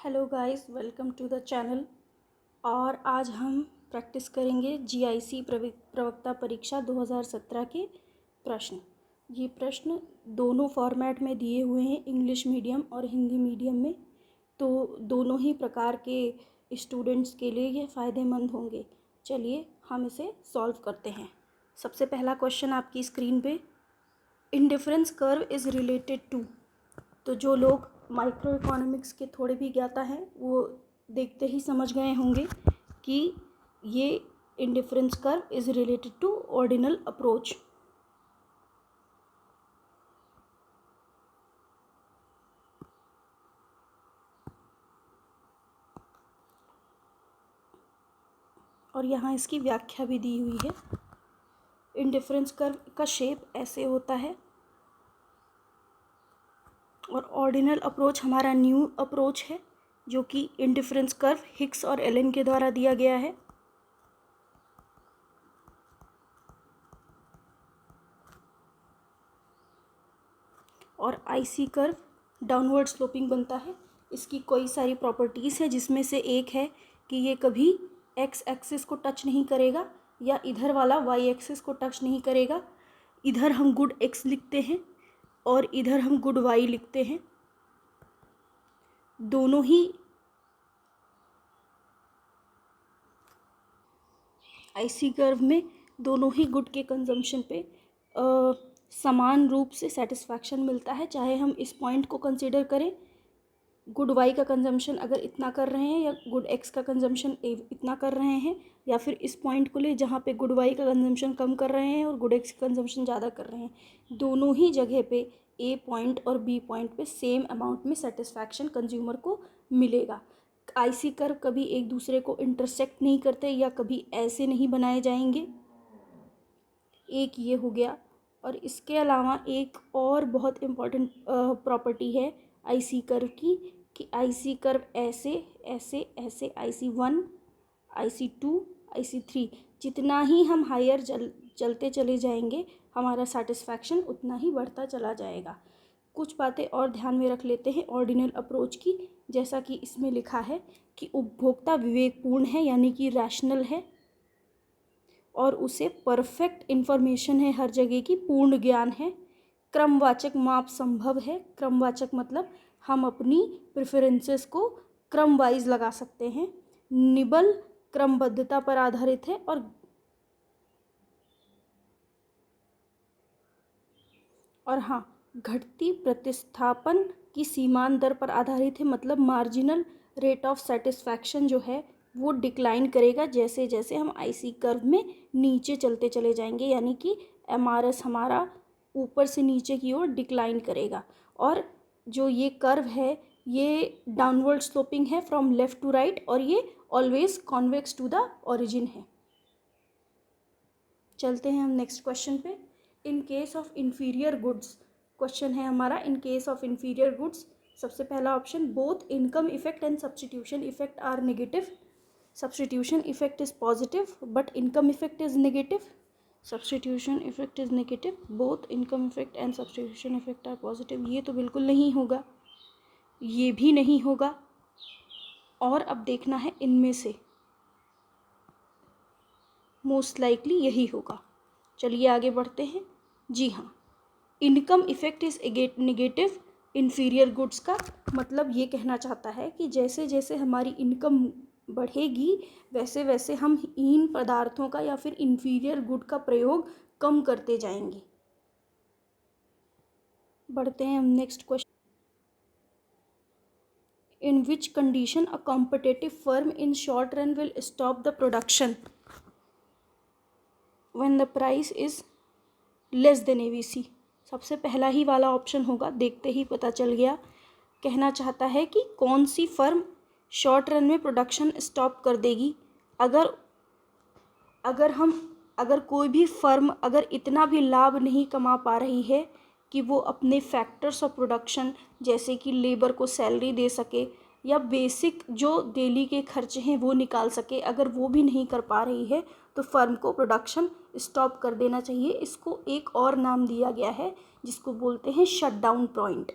Hello guys, welcome to the channel. और आज हम प्रैक्टिस करेंगे जीआईसी प्रवक्ता परीक्षा 2017 के प्रश्न। ये प्रश्न दोनों फॉर्मेट में दिए हुए हैं, इंग्लिश मीडियम और हिंदी मीडियम में, तो दोनों ही प्रकार के स्टूडेंट्स के लिए ये फ़ायदेमंद होंगे। चलिए हम इसे सॉल्व करते हैं। सबसे पहला क्वेश्चन आपकी स्क्रीन पे, indifference curve is related to. तो जो लोग माइक्रो इकोनॉमिक्स के थोड़े भी ज्ञाता हैं वो देखते ही समझ गए होंगे कि ये indifference curve is related to ordinal approach. और यहाँ इसकी व्याख्या भी दी हुई है। इंडिफरेंस कर्व का शेप ऐसे होता है और ऑर्डिनल अप्रोच हमारा न्यू अप्रोच है जो कि इंडिफरेंस कर्व हिक्स और एलन के द्वारा दिया गया है। और आईसी कर्व डाउनवर्ड स्लोपिंग बनता है। इसकी कई सारी प्रॉपर्टीज़ है जिसमें से एक है कि ये कभी एक्स एक्सिस को टच नहीं करेगा या इधर वाला वाई एक्सिस को टच नहीं करेगा। इधर हम गुड एक्स लिखते हैं और इधर हम गुड वाई लिखते हैं। दोनों ही आईसी कर्व में दोनों ही गुड के कंजम्पशन पे समान रूप से सेटिस्फैक्शन मिलता है। चाहे हम इस पॉइंट को कंसिडर करें, गुड वाई का कंजम्पशन अगर इतना कर रहे हैं या गुड एक्स का कंजम्पशन इतना कर रहे हैं, या फिर इस पॉइंट को ले जहाँ पे गुड वाई का कंजम्पशन कम कर रहे हैं और गुड एक्स का कंजम्पशन ज़्यादा कर रहे हैं, दोनों ही जगह पे ए पॉइंट और बी पॉइंट पे सेम अमाउंट में सेटिस्फैक्शन कंज्यूमर को मिलेगा। आईसी कर्व कभी एक दूसरे को इंटरसेक्ट नहीं करते या कभी ऐसे नहीं बनाए जाएंगे। एक ये हो गया। और इसके अलावा एक और बहुत इम्पॉर्टेंट प्रॉपर्टी है आईसी कर्व की कि आईसी कर्व ऐसे ऐसे ऐसे IC1 IC2 IC3 जितना ही हम हायर चलते चले जाएंगे हमारा सेटिस्फैक्शन उतना ही बढ़ता चला जाएगा। कुछ बातें और ध्यान में रख लेते हैं ऑर्डिनल अप्रोच की। जैसा कि इसमें लिखा है कि उपभोक्ता विवेकपूर्ण है यानी कि रैशनल है और उसे परफेक्ट इन्फॉर्मेशन है, हर जगह की पूर्ण ज्ञान है। क्रमवाचक माप संभव है। क्रमवाचक मतलब हम अपनी प्रेफरेंसेस को क्रम वाइज लगा सकते हैं। निबल क्रमबद्धता पर आधारित है और हाँ, घटती प्रतिस्थापन की सीमांत दर पर आधारित है। मतलब मार्जिनल रेट ऑफ सेटिस्फैक्शन जो है वो डिक्लाइन करेगा जैसे जैसे हम आईसी कर्व में नीचे चलते चले जाएंगे, यानी कि एमआरएस हमारा ऊपर से नीचे की ओर डिक्लाइन करेगा। और जो ये कर्व है ये डाउनवर्ड स्लोपिंग है फ्रॉम लेफ़्ट टू राइट और ये always convex to the origin है। चलते हैं हम नेक्स्ट क्वेश्चन पे। In case of inferior goods question है हमारा। In case of inferior goods सबसे पहला option, both income effect and substitution effect are negative. Substitution effect is positive but income effect is negative. Substitution effect is negative, both income effect and substitution effect are positive. ये तो बिल्कुल नहीं होगा, ये भी नहीं होगा। और अब देखना है इनमें से मोस्ट लाइकली यही होगा। चलिए आगे बढ़ते हैं। जी हाँ, income effect is negative inferior goods का मतलब ये कहना चाहता है कि जैसे जैसे हमारी इनकम बढ़ेगी वैसे वैसे हम इन पदार्थों का या फिर इन्फीरियर गुड का प्रयोग कम करते जाएंगे। बढ़ते हैं हम next question. In which condition a competitive firm in short run will stop the production when the price is less than ABC। सबसे पहला ही वाला ऑप्शन होगा, देखते ही पता चल गया। कहना चाहता है कि कौन सी फर्म शॉर्ट रन में प्रोडक्शन स्टॉप कर देगी। अगर कोई भी फर्म अगर इतना भी लाभ नहीं कमा पा रही है कि वो अपने फैक्टर्स ऑफ प्रोडक्शन जैसे कि लेबर को सैलरी दे सके या बेसिक जो डेली के खर्चे हैं वो निकाल सके, अगर वो भी नहीं कर पा रही है तो फर्म को प्रोडक्शन स्टॉप कर देना चाहिए। इसको एक और नाम दिया गया है जिसको बोलते हैं शट डाउन पॉइंट।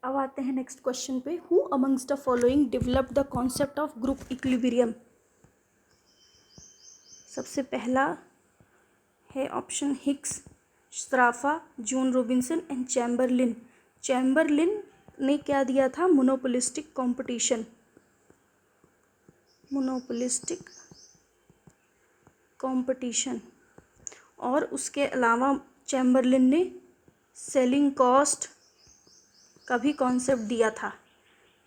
अब आते हैं नेक्स्ट क्वेश्चन पे। Who amongst the following develop the concept of group equilibrium. सबसे पहला है option Hicks, Sraffa, John Robinson and Chamberlin. Chamberlin ने क्या दिया था? Monopolistic competition, monopolistic competition. और उसके अलावा चैम्बरलिन ने सेलिंग कॉस्ट का भी कॉन्सेप्ट दिया था,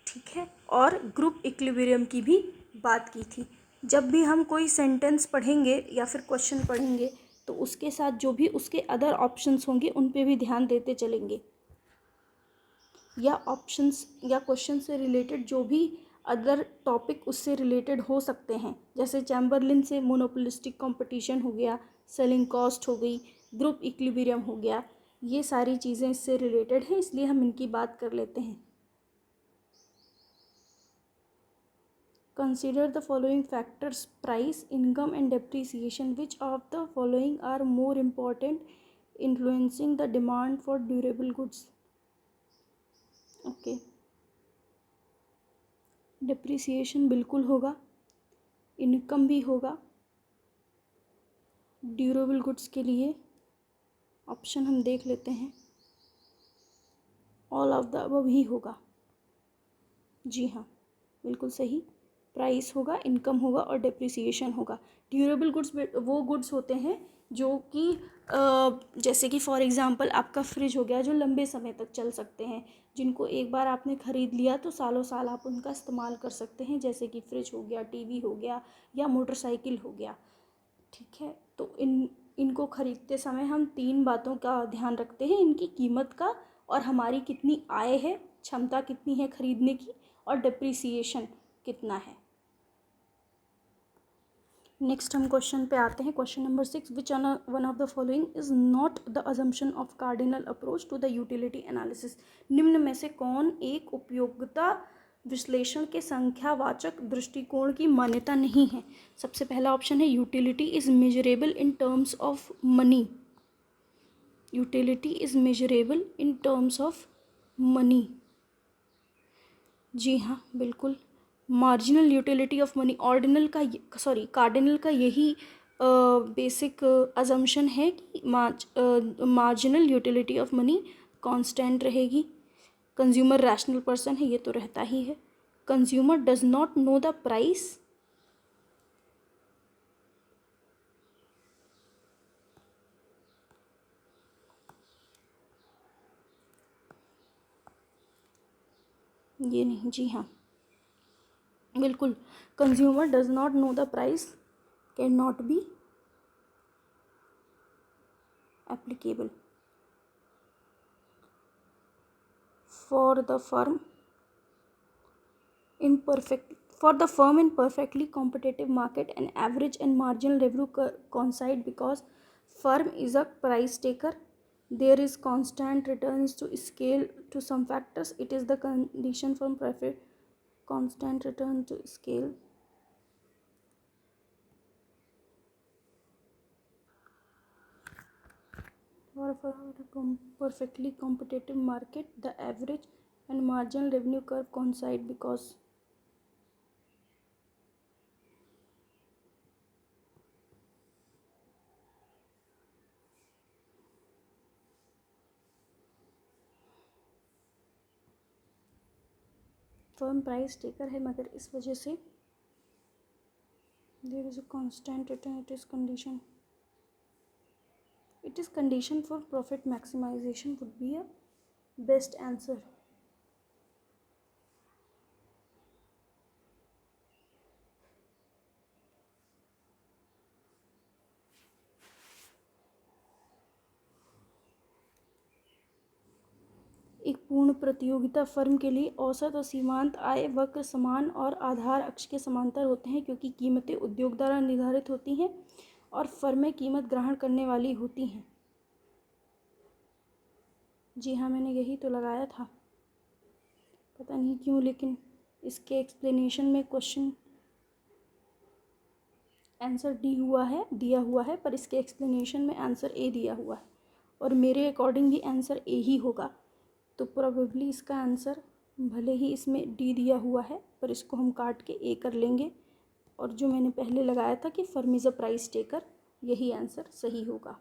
ठीक है, और ग्रुप इक्विलिब्रियम की भी बात की थी। जब भी हम कोई सेंटेंस पढ़ेंगे या फिर क्वेश्चन पढ़ेंगे तो उसके साथ जो भी उसके अदर ऑप्शंस होंगे उन पे भी ध्यान देते चलेंगे, या ऑप्शंस या क्वेश्चन से रिलेटेड जो भी अदर टॉपिक उससे रिलेटेड हो सकते हैं। जैसे चैम्बरलिन से मोनोपोलिस्टिक कंपटीशन हो गया, सेलिंग कॉस्ट हो गई, ग्रुप इक्विलिब्रियम हो गया, ये सारी चीज़ें इससे रिलेटेड हैं, इसलिए हम इनकी बात कर लेते हैं। Consider the following factors: price, income and depreciation. Which of the following are more important influencing the demand for durable goods? Okay. Depreciation बिल्कुल होगा, इनकम भी होगा। ड्यूरेबल गुड्स के लिए ऑप्शन हम देख लेते हैं, ऑल ऑफ द अबव ही होगा। जी हाँ, बिल्कुल सही। प्राइस होगा, इनकम होगा और डिप्रिसिएशन होगा। ड्यूरेबल गुड्स वो गुड्स होते हैं जो कि जैसे कि फॉर एग्जांपल आपका फ्रिज हो गया, जो लंबे समय तक चल सकते हैं, जिनको एक बार आपने ख़रीद लिया तो सालों साल आप उनका इस्तेमाल कर सकते हैं, जैसे कि फ्रिज हो गया, टीवी हो गया या मोटरसाइकिल हो गया, ठीक है। तो इनको ख़रीदते समय हम 3 बातों का ध्यान रखते हैं, इनकी कीमत का, और हमारी कितनी आय है, क्षमता कितनी है ख़रीदने की, और डिप्रिसिएशन कितना है। नेक्स्ट हम क्वेश्चन पे आते हैं। Question number 6, which one of the following is not the assumption of cardinal approach to the utility analysis. निम्न में से कौन एक उपयोगिता विश्लेषण के संख्यावाचक दृष्टिकोण की मान्यता नहीं है? सबसे पहला ऑप्शन है utility is measurable in terms of money. Utility is measurable in terms of money. जी हाँ, बिल्कुल। Marginal utility of money, cardinal का यही बेसिक अजम्पशन है कि marginal utility of money constant रहेगी। कंज्यूमर रैशनल पर्सन है, ये तो रहता ही है। Consumer does not know the price, ये नहीं। जी हाँ, बिल्कुल। Consumer does not know the price can not be applicable for the firm in perfectly competitive market, an average and marginal revenue coincide because firm is a price taker. There is constant returns to scale to some factors. It is the condition from profit constant return to scale. For a perfectly competitive market, the average and marginal revenue curve coincide because firm price taker है, मगर इस वजह से there is a constant return, it is condition for profit maximization would be a best answer. एक पूर्ण प्रतियोगिता firm के लिए औसत और सीमांत आय वक्र समान और आधार अक्ष के समांतर होते हैं, क्योंकि कीमतें उद्योग द्वारा निर्धारित होती हैं और फर्में कीमत ग्रहण करने वाली होती हैं। जी हाँ, मैंने यही तो लगाया था, पता नहीं क्यों, लेकिन इसके एक्सप्लेनेशन में क्वेश्चन आंसर दिया हुआ है, पर इसके एक्सप्लेनेशन में आंसर ए दिया हुआ है, और मेरे अकॉर्डिंग भी आंसर ए ही होगा। तो प्रोबेबली इसका आंसर, भले ही इसमें डी दिया हुआ है पर इसको हम काट के ए कर लेंगे, और जो मैंने पहले लगाया था कि firm is a price taker, यही आंसर सही होगा।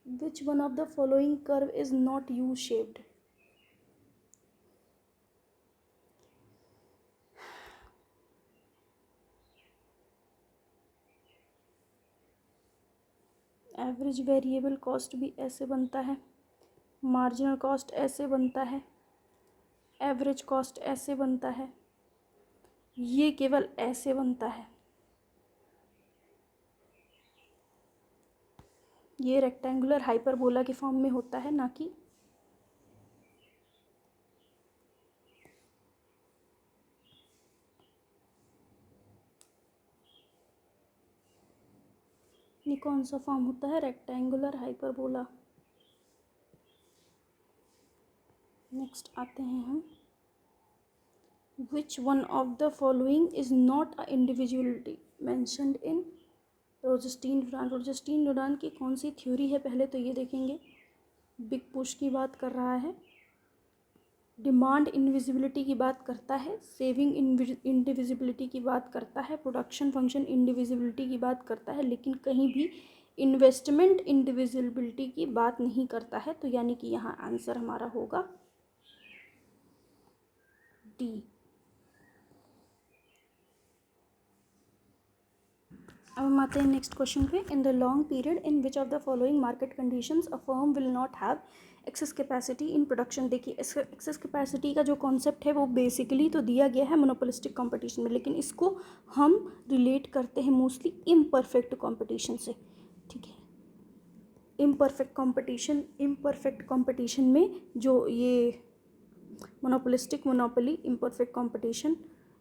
विच one of the following curve is not U shaped? Average variable cost भी ऐसे बनता है, मार्जिनल कॉस्ट ऐसे बनता है, एवरेज कॉस्ट ऐसे बनता है, ये केवल ऐसे बनता है। ये रेक्टेंगुलर हाइपरबोला के फॉर्म में होता है, ना कि ये कौन सा फॉर्म होता है? Rectangular hyperbola. नेक्स्ट आते हैं हम, which one of the following is not a individuality mentioned in Rosenstein डुरान? रोजेस्टीन डुरान की कौन सी थ्योरी है, पहले तो ये देखेंगे। बिग पुश की बात कर रहा है, डिमांड इनविजिबिलिटी की बात करता है, सेविंग इंडिविजिबिलिटी की बात करता है, प्रोडक्शन फंक्शन इंडिविजिबिलिटी की बात करता है, लेकिन कहीं भी इन्वेस्टमेंट इंडिविजिबिलिटी की बात नहीं करता है। तो यानी कि यहाँ आंसर हमारा होगा डी। अब हम आते हैं नेक्स्ट क्वेश्चन पे। In the long period in which of the following market conditions a firm will not have access capacity in production? देखिए, एक्सेस कैपेसिटी का जो कॉन्सेप्ट है वो बेसिकली तो दिया गया है मोनोपोलिस्टिक कंपटीशन में, लेकिन इसको हम रिलेट करते हैं मोस्टली इम्परफेक्ट कंपटीशन से। ठीक है, इम्परफेक्ट कंपटीशन में जो ये मोनोपोलिस्टिक, मोनोपोली, इम्परफेक्ट कंपटीशन,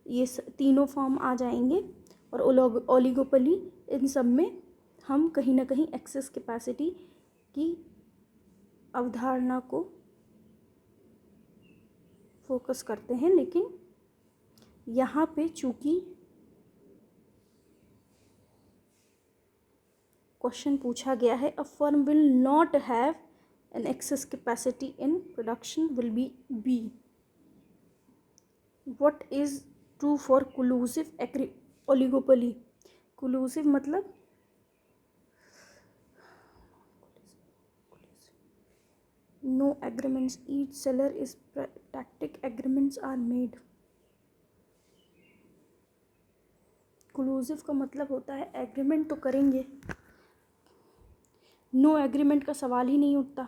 ये तीनों फॉर्म आ जाएंगे। और ओलिगोपोली, इन सब में हम कहीं ना कहीं एक्सेस कैपेसिटी की अवधारणा को फोकस करते हैं, लेकिन यहाँ पे चूंकि क्वेश्चन पूछा गया है, a firm will not have an excess capacity in production, will be B. What is true for collusive oligopoly? Collusive मतलब no agreements, each seller is tactic agreements are made। कोलूसिव का मतलब होता है एग्रीमेंट तो करेंगे, नो एग्रीमेंट का सवाल ही नहीं उठता।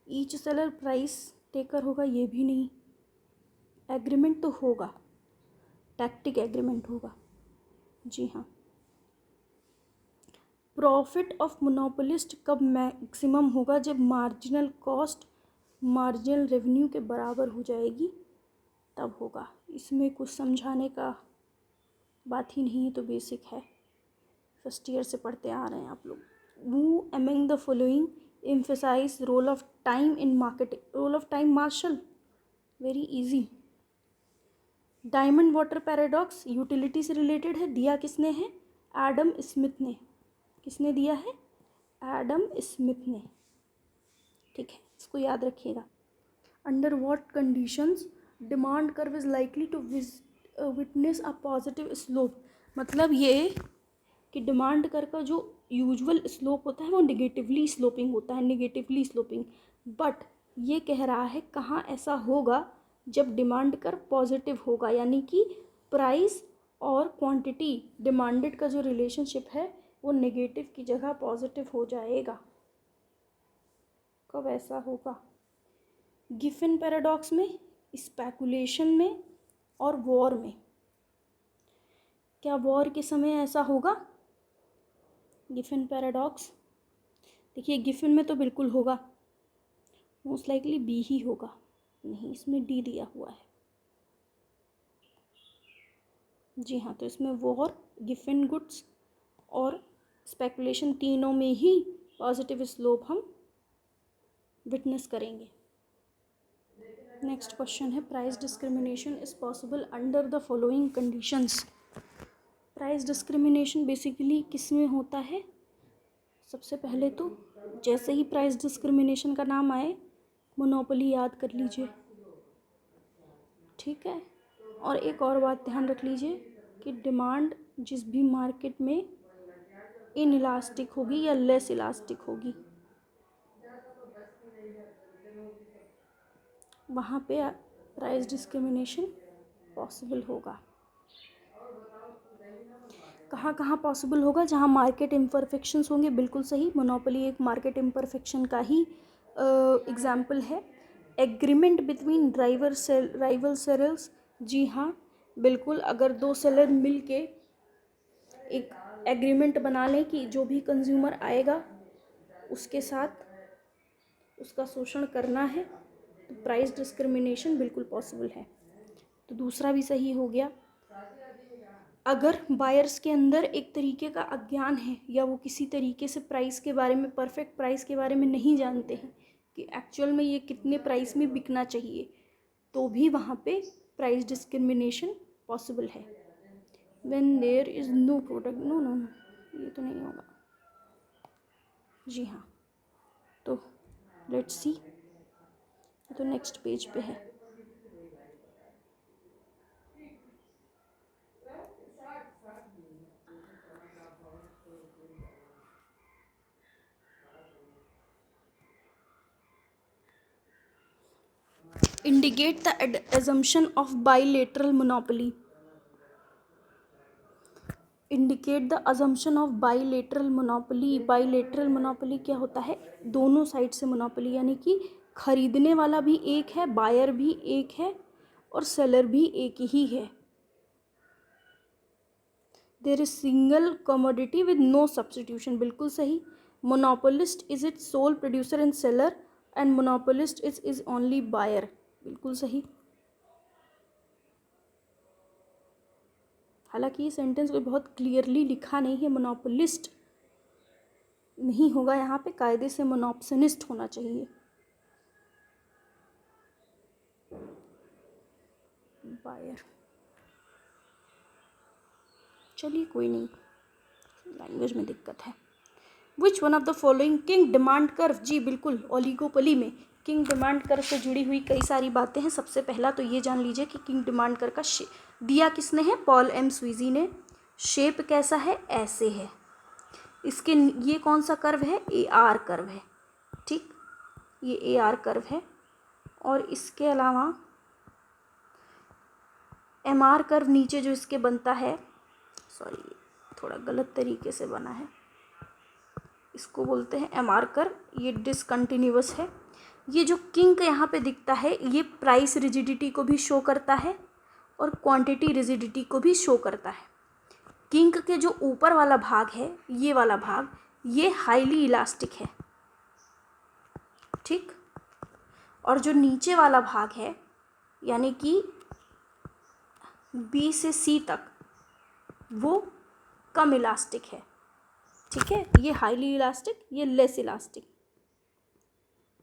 ईच सेलर प्राइस टेकर होगा, ये भी नहीं। एग्रीमेंट तो होगा, टैक्टिक एग्रीमेंट होगा। जी हाँ। प्रॉफिट ऑफ मोनोपोलिस्ट कब मैक्सिमम होगा? जब मार्जिनल कॉस्ट मार्जिनल रेवेन्यू के बराबर हो जाएगी, तब होगा। इसमें कुछ समझाने का बात ही नहीं है, तो बेसिक है, फर्स्ट ईयर से पढ़ते आ रहे हैं आप लोग। Who among the following emphasize role of time in marketing? Role of time, Marshall, very easy। Diamond water paradox utility से रिलेटेड है, दिया किसने है? एडम स्मिथ ने। किसने दिया है? एडम स्मिथ ने। ठीक है, इसको याद रखिएगा। Under what conditions demand curve is likely to witness a positive slope? मतलब ये कि डिमांड कर्व का जो यूजुअल स्लोप होता है वो निगेटिवली स्लोपिंग होता है, निगेटिवली स्लोपिंग। बट ये कह रहा है कहाँ ऐसा होगा? जब डिमांड कर्व पॉजिटिव होगा, यानी कि प्राइस और क्वांटिटी डिमांडेड का जो रिलेशनशिप है वो नेगेटिव की जगह पॉजिटिव हो जाएगा। कब ऐसा होगा? गिफिन पैराडॉक्स में, स्पेकुलेशन में और वॉर में। क्या वॉर के समय ऐसा होगा? गिफिन पैराडॉक्स, देखिए गिफिन में तो बिल्कुल होगा, मोस्ट लाइकली बी ही होगा। नहीं, इसमें डी दिया हुआ है। जी हाँ, तो इसमें वॉर, गिफिन गुड्स और स्पेकुलेशन, तीनों में ही पॉजिटिव स्लोप हम विटनेस करेंगे। नेक्स्ट क्वेश्चन है, price discrimination is possible under the following conditions? Price discrimination basically किस में होता है? सबसे पहले तो जैसे ही प्राइस डिस्क्रिमिनेशन का नाम आए मोनोपोली याद कर लीजिए, ठीक है। और एक और बात ध्यान रख लीजिए कि डिमांड जिस भी मार्केट में इनइलास्टिक होगी या लेस इलास्टिक होगी, वहाँ पे प्राइस डिस्क्रिमिनेशन पॉसिबल होगा। कहाँ कहाँ पॉसिबल होगा? जहाँ मार्केट इम्परफेक्शंस होंगे, बिल्कुल सही, मोनोपोली एक मार्केट इम्परफेक्शन का ही एग्जाम्पल है। एग्रीमेंट बिटवीन राइवल सेलर्स, जी हाँ बिल्कुल, अगर दो सेलर मिल के एक एग्रीमेंट बना लें कि जो भी कंज्यूमर आएगा उसके साथ उसका शोषण करना है, तो प्राइस डिस्क्रिमिनेशन बिल्कुल पॉसिबल है। तो दूसरा भी सही हो गया। अगर बायर्स के अंदर एक तरीके का अज्ञान है या वो किसी तरीके से प्राइस के बारे में, परफेक्ट प्राइस के बारे में नहीं जानते हैं कि एक्चुअल में ये कितने प्राइस में बिकना चाहिए, तो भी वहाँ पे प्राइस डिस्क्रिमिनेशन पॉसिबल है। When there is no product, no no no, ये तो नहीं होगा, जी हाँ। तो लेट्स सी, तो नेक्स्ट पेज पे है। Indicate the assumption of bilateral monopoly. Indicate the assumption of bilateral monopoly. Bilateral monopoly क्या होता है? दोनों साइड से मोनोपोली, यानी कि खरीदने वाला भी एक है, बायर भी एक है और सेलर भी एक ही है। There is single commodity with no substitution, बिल्कुल सही। Monopolist is its sole producer and seller and monopolist is only buyer, बिल्कुल सही। हालांकि ये सेंटेंस कोई बहुत क्लियरली लिखा नहीं है, मोनोपोलिस्ट नहीं होगा यहाँ पे, कायदे से मोनोप्सनिस्ट होना चाहिए। बायर, चलिए कोई नहीं, लैंग्वेज में दिक्कत है। Which one of the following kinked demand curve, जी बिल्कुल, ओलिगोपोली में किंग डिमांड कर्व से जुड़ी हुई कई सारी बातें हैं। सबसे पहला तो ये जान लीजिए कि किंग डिमांड कर्व का दिया किसने है? पॉल एम स्वीजी ने। शेप कैसा है? ऐसे है। इसके ये कौन सा कर्व है? AR कर्व है, ठीक, ये AR कर्व है। और इसके अलावा MR कर्व नीचे जो इसके बनता है, सॉरी थोड़ा गलत तरीके से बना है, इसको बोलते हैं MR कर्व, ये डिसकंटिन्यूअस है। ये जो किंक यहाँ पे दिखता है, ये प्राइस रिजिडिटी को भी शो करता है और क्वांटिटी रिजिडिटी को भी शो करता है। किंक के जो ऊपर वाला भाग है, ये वाला भाग, ये हाईली इलास्टिक है, ठीक, और जो नीचे वाला भाग है यानी कि B से C तक, वो कम इलास्टिक है, ठीक है। ये हाईली इलास्टिक, ये लेस इलास्टिक।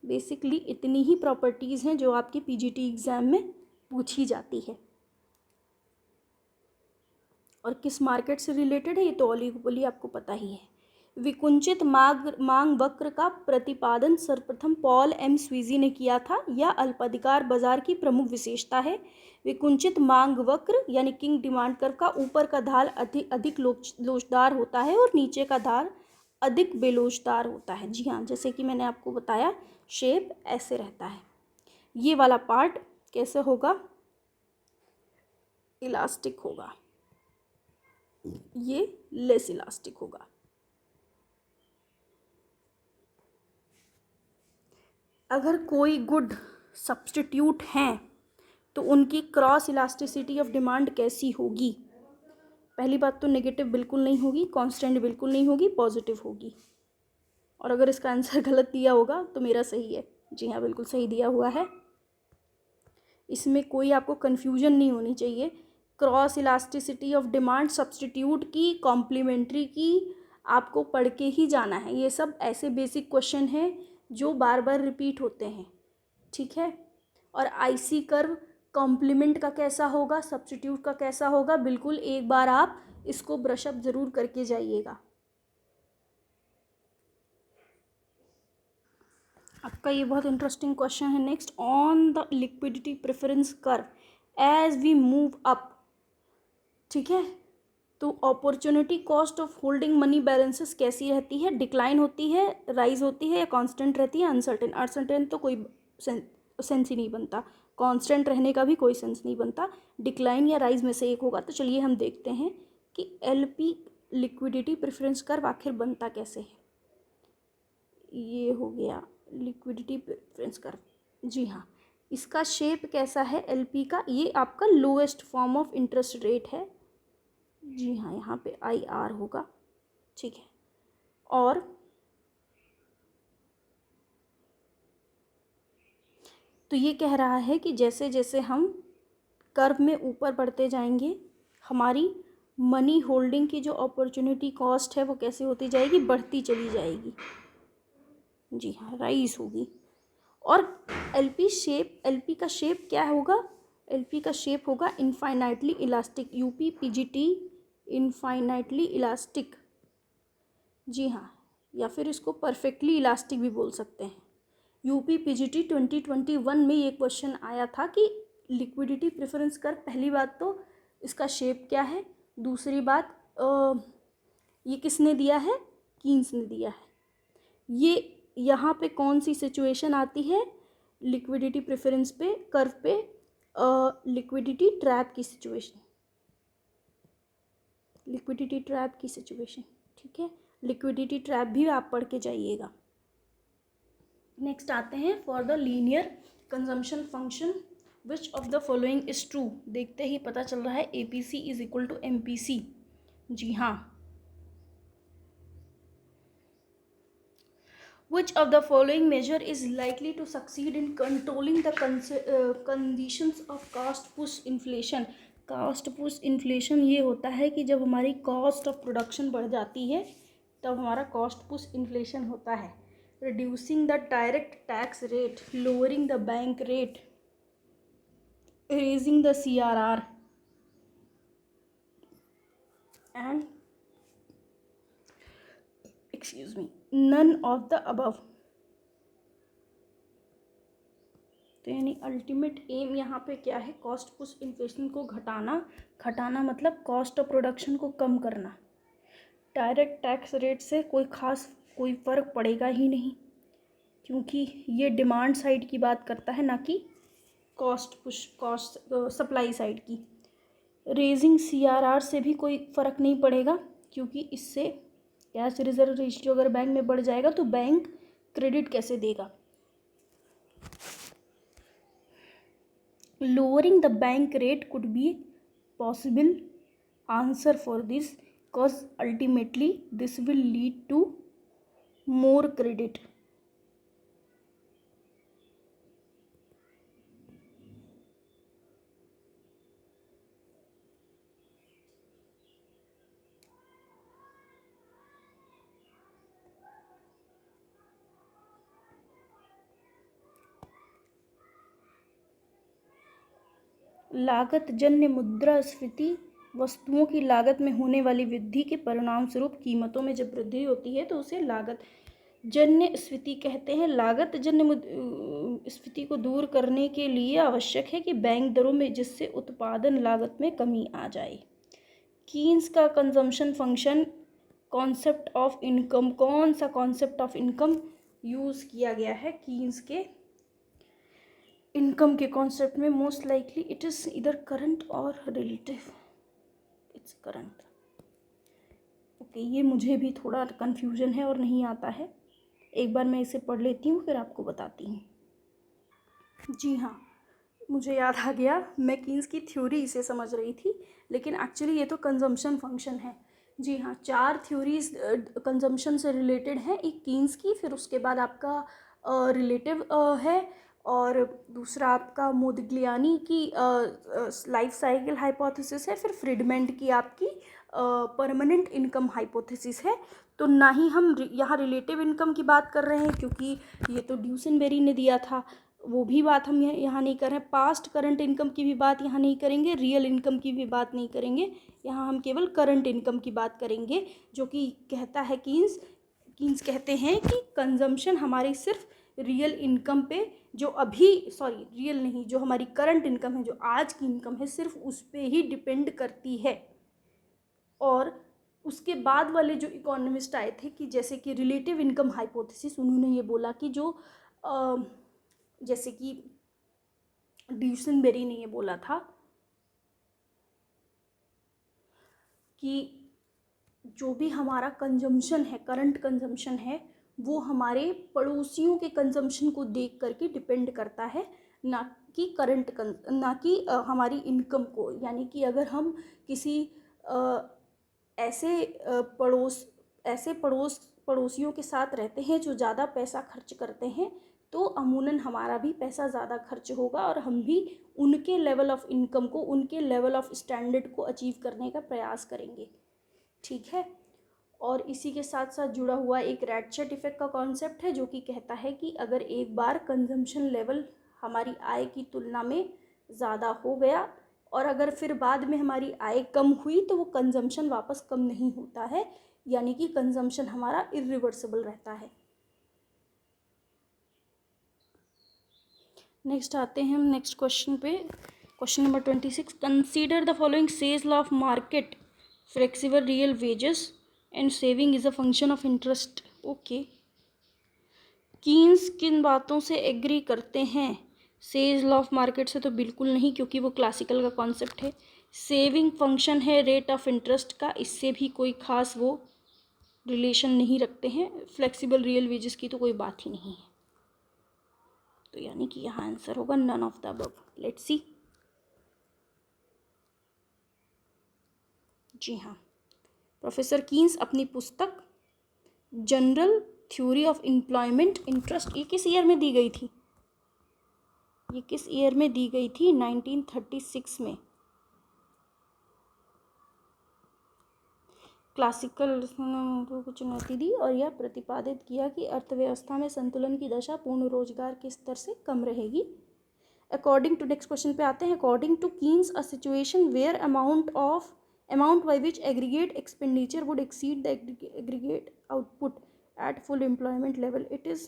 बेसिकली इतनी ही प्रॉपर्टीज़ हैं जो आपकी PGT एग्ज़ाम में पूछी जाती है। और किस मार्केट से रिलेटेड है? ये तो ओलिगोपोली आपको पता ही है। विकुंचित मांग वक्र का प्रतिपादन सर्वप्रथम पॉल एम स्वीजी ने किया था। यह अल्पाधिकार बाजार की प्रमुख विशेषता है। विकुंचित मांग वक्र यानी किंग डिमांड कर्व का ऊपर का ढाल अधिक लोचदार होता है और नीचे का ढाल अधिक बेलोचदार होता है। जी हाँ, जैसे कि मैंने आपको बताया, शेप ऐसे रहता है। ये वाला पार्ट कैसे होगा? इलास्टिक होगा, ये लेस इलास्टिक होगा। अगर कोई गुड सब्स्टिट्यूट हैं तो उनकी क्रॉस इलास्टिसिटी ऑफ डिमांड कैसी होगी? पहली बात तो नेगेटिव बिल्कुल नहीं होगी, कांस्टेंट बिल्कुल नहीं होगी, पॉजिटिव होगी। और अगर इसका आंसर गलत दिया होगा तो मेरा सही है। जी हाँ, बिल्कुल सही दिया हुआ है। इसमें कोई आपको कन्फ्यूजन नहीं होनी चाहिए। Cross elasticity of demand substitute की, कॉम्प्लीमेंट्री की, आपको पढ़ के ही जाना है। ये सब ऐसे बेसिक क्वेश्चन हैं जो बार बार रिपीट होते हैं, ठीक है। और IC कर्व कॉम्प्लीमेंट का कैसा होगा, सब्स्टिट्यूट का कैसा होगा, बिल्कुल एक बार आप इसको ब्रशअप ज़रूर करके जाइएगा। आपका ये बहुत इंटरेस्टिंग क्वेश्चन है। Next, on the liquidity preference curve as we move up, ठीक है, तो opportunity cost of holding money balances कैसी रहती है? डिक्लाइन होती है, राइज होती है, या कांस्टेंट रहती है? अनसर्टेन। अनसर्टेन तो कोई सेंस ही नहीं बनता, कांस्टेंट रहने का भी कोई सेंस नहीं बनता, डिक्लाइन या राइज में से एक होगा। तो चलिए हम देखते हैं कि एलपी लिक्विडिटी प्रेफरेंस कर्व आखिर बनता कैसे है। ये हो गया लिक्विडिटी प्रेफरेंस कर्व। जी हाँ, इसका शेप कैसा है एलपी का? ये आपका lowest form of interest rate है। जी हाँ, यहाँ पे आई आर होगा, ठीक है। और तो ये कह रहा है कि जैसे जैसे हम कर्व में ऊपर बढ़ते जाएंगे, हमारी मनी होल्डिंग की जो अपॉर्चुनिटी कॉस्ट है वो कैसे होती जाएगी? बढ़ती चली जाएगी। जी हाँ, राइज होगी। और एलपी का शेप क्या होगा? एलपी का शेप होगा infinitely elastic, UP PGT infinitely elastic. जी हाँ, या फिर इसको परफेक्टली इलास्टिक भी बोल सकते हैं। यूपी पीजीटी 2021 में ये क्वेश्चन आया था कि लिक्विडिटी प्रेफरेंस कर, पहली बात तो इसका शेप क्या है, दूसरी बात ये किसने दिया है? कीन्स ने दिया है। ये यहाँ पे कौन सी सिचुएशन आती है लिक्विडिटी प्रेफरेंस पे कर्व पे? लिक्विडिटी ट्रैप की सिचुएशन, लिक्विडिटी ट्रैप की सिचुएशन, ठीक है। लिक्विडिटी ट्रैप भी आप पढ़ के जाइएगा। नेक्स्ट आते हैं, for the linear consumption function which of the following is true. देखते ही पता चल रहा है APC is equal to MPC. जी हाँ, which of the following measure is likely to succeed in controlling the conditions of cost push inflation? cost push inflation ये होता है कि जब हमारी cost of production बढ़ जाती है तब हमारा cost push inflation होता है। reducing the direct tax rate, lowering the bank rate, raising the CRR and none of the above। तो यानी अल्टीमेट एम यहाँ पे क्या है? कॉस्ट पुश इन्फ्लेशन को घटाना मतलब कॉस्ट ऑफ प्रोडक्शन को कम करना। डायरेक्ट टैक्स रेट से कोई फ़र्क पड़ेगा ही नहीं, क्योंकि ये डिमांड साइड की बात करता है, ना कि कॉस्ट सप्लाई साइड की। रेजिंग सीआरआर से भी कोई फ़र्क नहीं पड़ेगा, क्योंकि इससे कैश रिजर्व रेशियो अगर बैंक में बढ़ जाएगा तो बैंक क्रेडिट कैसे देगा। Lowering the bank rate could be possible answer for this, because ultimately this will lead to more credit। लागत जन्य मुद्रास्फीति वस्तुओं की लागत में होने वाली वृद्धि के परिणाम स्वरूप कीमतों में जब वृद्धि होती है तो उसे लागत जन्य स्फीति कहते हैं। लागत जन्य स्फीति को दूर करने के लिए आवश्यक है कि बैंक दरों में, जिससे उत्पादन लागत में कमी आ जाए। कीन्स का consumption function concept of income, कौन सा कॉन्सेप्ट ऑफ इनकम यूज़ किया गया है कीन्स के इनकम के कॉन्सेप्ट में? मोस्ट लाइकली इट इज़ इधर करंट और रिलेटिव। Its current. ओके, ये मुझे भी थोड़ा कन्फ्यूजन है और नहीं आता है, एक बार मैं इसे पढ़ लेती हूँ फिर आपको बताती हूँ। जी हाँ, मुझे याद आ गया, मैं कीन्स की थ्योरी इसे समझ रही थी, लेकिन एक्चुअली ये तो कंजम्पशन फंक्शन है। जी हाँ, 4 थ्योरीज कंजम्पशन से रिलेटेड हैं, एक कीन्स की, फिर उसके बाद आपका रिलेटिव है, और दूसरा आपका मोदिग्लियानी की लाइफ साइकिल हाइपोथेसिस है, फिर फ्रीडमैन की आपकी परमानेंट इनकम हाइपोथेसिस है। तो ना ही हम यहाँ रिलेटिव इनकम की बात कर रहे हैं, क्योंकि ये तो ड्यूसेनबेरी ने दिया था, वो भी बात हम यहाँ नहीं कर रहे हैं। पास्ट करंट इनकम की भी बात यहाँ नहीं करेंगे, रियल इनकम की भी बात नहीं करेंगे, यहाँ हम केवल करंट इनकम की बात करेंगे, जो कि कहता है कीन्स कहते हैं कि कंजम्पशन हमारी सिर्फ रियल इनकम पे, जो अभी रियल नहीं, जो हमारी करंट इनकम है, जो आज की इनकम है, सिर्फ उस पे ही डिपेंड करती है। और उसके बाद वाले जो इकोनॉमिस्ट आए थे कि जैसे कि रिलेटिव इनकम हाइपोथेसिस, उन्होंने ये बोला कि जो जैसे कि ड्यूसनबेरी ने ये बोला था कि जो भी हमारा कंजम्पशन है, करंट कंजम्पशन है, वो हमारे पड़ोसियों के कंजम्पशन को देख करके डिपेंड करता है, ना कि ना कि हमारी इनकम को। यानी कि अगर हम किसी ऐसे पड़ोसियों के साथ रहते हैं जो ज़्यादा पैसा खर्च करते हैं, तो अमूमन हमारा भी पैसा ज़्यादा खर्च होगा और हम भी उनके लेवल ऑफ इनकम को, उनके लेवल ऑफ स्टैंडर्ड को अचीव करने का प्रयास करेंगे। ठीक है। और इसी के साथ साथ जुड़ा हुआ एक रैटचेट इफेक्ट का कॉन्सेप्ट है, जो कि कहता है कि अगर एक बार कंजम्पशन लेवल हमारी आय की तुलना में ज़्यादा हो गया और अगर फिर बाद में हमारी आय कम हुई, तो वो कंजम्पशन वापस कम नहीं होता है, यानी कि कंजम्पशन हमारा इरिवर्सिबल रहता है। नेक्स्ट आते हैं हम नेक्स्ट क्वेश्चन पे। Question number 26, consider the following says law of market, flexible real wages and saving is a function of interest. Okay, Keynes किन बातों से एग्री करते हैं? सेज लॉ ऑफ मार्केट से तो बिल्कुल नहीं, क्योंकि वो क्लासिकल का कॉन्सेप्ट है। सेविंग फंक्शन है रेट ऑफ इंटरेस्ट का, इससे भी कोई खास वो रिलेशन नहीं रखते हैं। फ्लेक्सिबल रियल वेजेस की तो कोई बात ही नहीं है, तो यानी कि यहाँ आंसर होगा none of the above. Let's see. जी हाँ, प्रोफेसर कीन्स अपनी पुस्तक general theory of employment interest, ये किस ईयर में दी गई थी? ये किस ईयर में दी गई थी? 1936 में। क्लासिकल को चुनौती दी और यह प्रतिपादित किया कि अर्थव्यवस्था में संतुलन की दशा पूर्ण रोजगार के स्तर से कम रहेगी। अकॉर्डिंग टू, नेक्स्ट क्वेश्चन पे आते हैं। According to Keynes, a situation where amount by which aggregate expenditure would exceed the aggregate output at full employment level, it is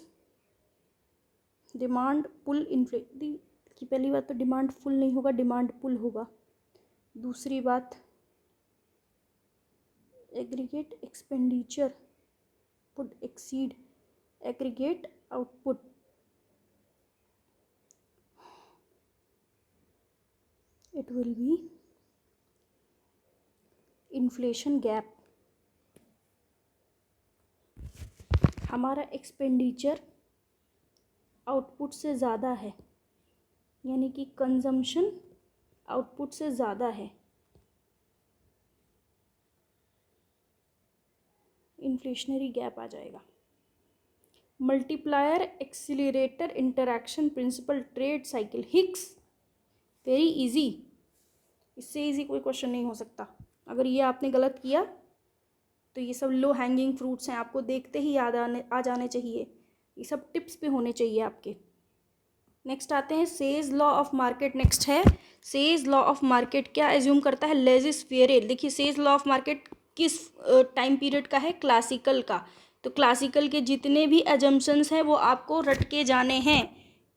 demand pull inflation की। पहली बात तो डिमांड फुल नहीं होगा, demand पुल होगा। दूसरी बात, aggregate expenditure would exceed aggregate output, it will be inflation gap. हमारा एक्सपेंडिचर आउटपुट से ज़्यादा है, यानी कि कंजम्पशन आउटपुट से ज़्यादा है, इन्फ्लेशनरी गैप आ जाएगा। Multiplier accelerator interaction principle trade cycle, Hicks. Very easy, इससे इजी कोई क्वेश्चन नहीं हो सकता। अगर ये आपने गलत किया तो ये सब लो हैंगिंग फ्रूट्स हैं, आपको देखते ही याद आ जाने चाहिए। ये सब टिप्स पे होने चाहिए आपके। नेक्स्ट आते हैं says law of market. Next है सेज लॉ ऑफ मार्केट क्या एज्यूम करता है? लेजिस फेरे। देखिए, सेज लॉ ऑफ मार्केट किस टाइम पीरियड का है? क्लासिकल का। तो क्लासिकल के जितने भी एजम्पशंस हैं वो आपको रट के जाने हैं।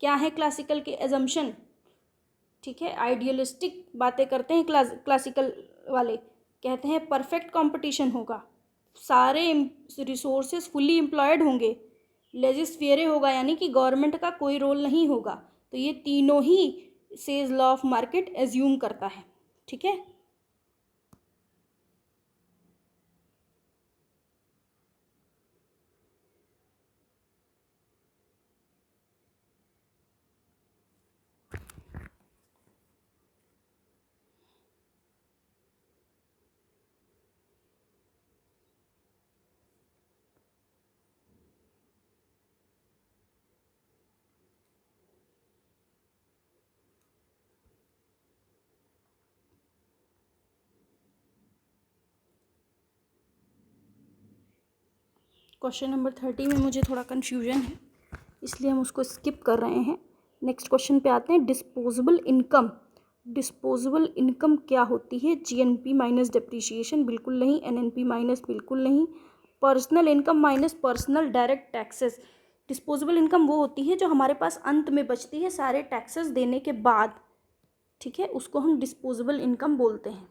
क्या है क्लासिकल के एजम्पशन? ठीक है, आइडियलिस्टिक बातें करते हैं क्लासिकल वाले। कहते हैं परफेक्ट कंपटीशन होगा, सारे रिसोर्सेज फुली एम्प्लॉयड होंगे, लेजिस फेरे होगा यानी कि गवर्नमेंट का कोई रोल नहीं होगा। तो ये तीनों he says law of market assume करता है। ठीक है, क्वेश्चन नंबर 30 में मुझे थोड़ा कन्फ्यूजन है, इसलिए हम उसको स्किप कर रहे हैं। नेक्स्ट क्वेश्चन पे आते हैं। Disposable income. डिस्पोजेबल इनकम क्या होती है? जीएनपी माइनस डिप्रिसिएशन बिल्कुल नहीं, एनएनपी माइनस बिल्कुल नहीं, personal income minus personal direct taxes. Disposable income वो होती है जो हमारे पास अंत में बचती है सारे टैक्सेस देने के बाद, ठीक है, उसको हम डिस्पोजेबल इनकम बोलते हैं।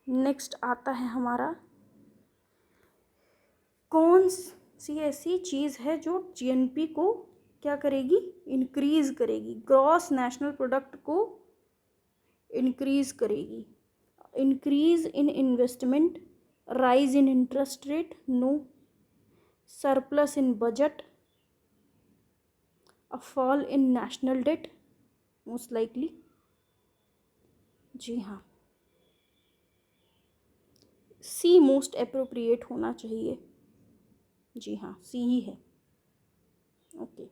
नेक्स्ट आता है हमारा, कौन सी ऐसी चीज़ है जो जीएनपी को क्या करेगी, इंक्रीज करेगी, ग्रॉस नेशनल प्रोडक्ट को इंक्रीज करेगी। Increase in investment, rise in interest rate, no. Surplus in budget, a fall in national debt, most likely. जी हाँ, सी मोस्ट अप्रोप्रिएट होना चाहिए। जी हाँ, सी ही है। ओके,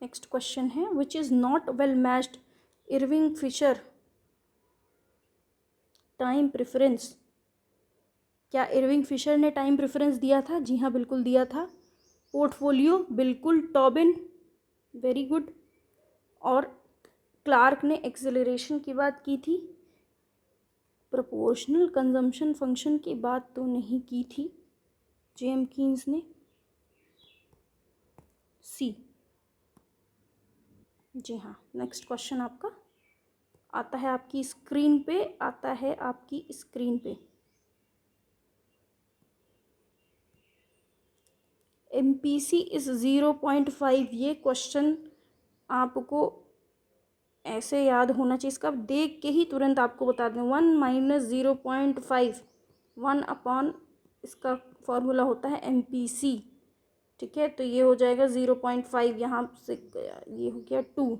नेक्स्ट क्वेश्चन है, which is not well matched Irving Fisher time preference. क्या Irving Fisher ने time preference दिया था? जी हाँ, बिल्कुल दिया था। पोर्टफोलियो, बिल्कुल। Tobin, very good. और क्लार्क ने एक्सेलरेशन की बात की थी। प्रोपोर्शनल कंजम्पशन फंक्शन की बात तो नहीं की थी जेएम कीन्स ने। सी। जी हाँ, नेक्स्ट क्वेश्चन आपका आता है आपकी स्क्रीन पे, आता है आपकी स्क्रीन पे। MPC is 0.5। ये क्वेश्चन आपको ऐसे याद होना चाहिए, इसका देख के ही तुरंत आपको बता दें। 1 माइनस 0.5, 1 अपॉन इसका फॉर्मूला होता है MPC, ठीक है। तो ये हो जाएगा 0.5, यहाँ से ये हो गया 2।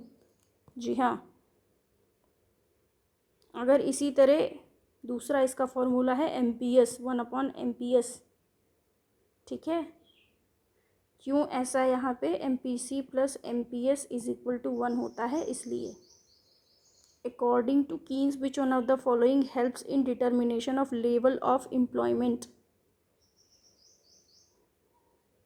जी हाँ, अगर इसी तरह दूसरा इसका फॉर्मूला है MPS, 1 अपॉन MPS, ठीक है। क्यों ऐसा यहाँ पे MPC plus MPS is equal to 1 होता है? इसलिए according to Keynes which one of the following helps in determination of level of employment.